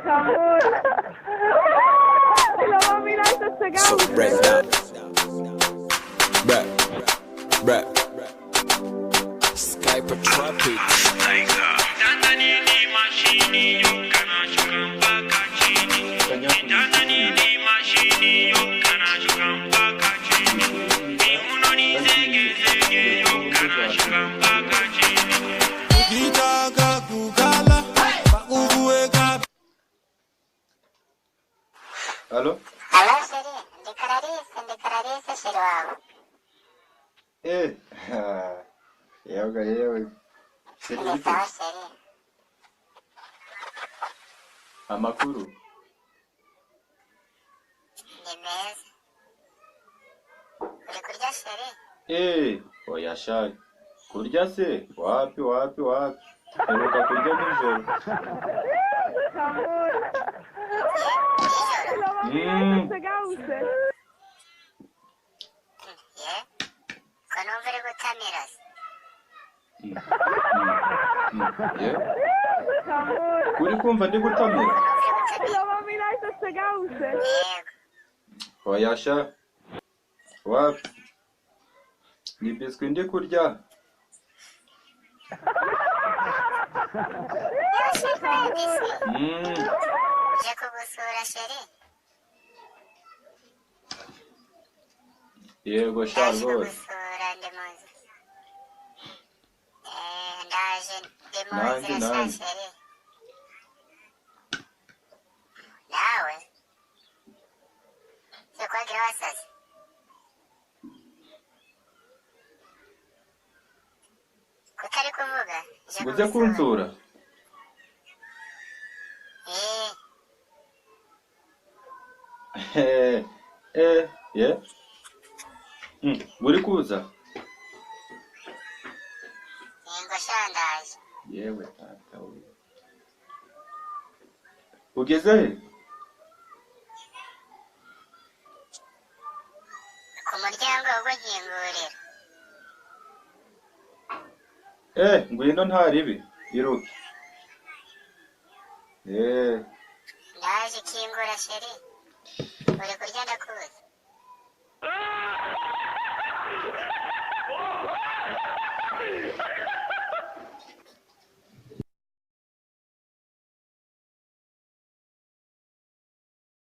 Amor. Si lo va a mirar, se cegado. So right now, rap, rap, Skype Tropics. Aló. Aló, Seri, ndikararisa sheri wawe. Yewe. Ni sawa Seri. Amakuru. Ni meza. Uri kurya Seri? Oya shari. Kurya se? Wapi. Heruka kurya nijoro. Amor. Si lo va a mirar, se cegado. Ye? Ko numva uri gutamira se? Amor. Kuri kumva ndi gutamira? Numva uri Si gutamira? lo va a mirar, se cegado. Yego. Oya sha. Wapi? Ni biswi ndi kurya. Yewe Sheri kurabisi. Mm. Uje kugusura Sheri? Yego sha Ndaje rwose. kugusura ndi muzi. Ndaje ndi Nanjye, muzi sha nanjye. Sheri. Nawe? Se kwagira wasaze? Kutari kuvuga? Uje Uze kunsura. Ye. Uri kuza? Yego sha ndaje. Yewe tata we. Ugeze he? Ku muryango wo nkingurira. Ngwino nta ribi. Iruke. Ndaje kingura Sheri. Uri kurya ndakuzi.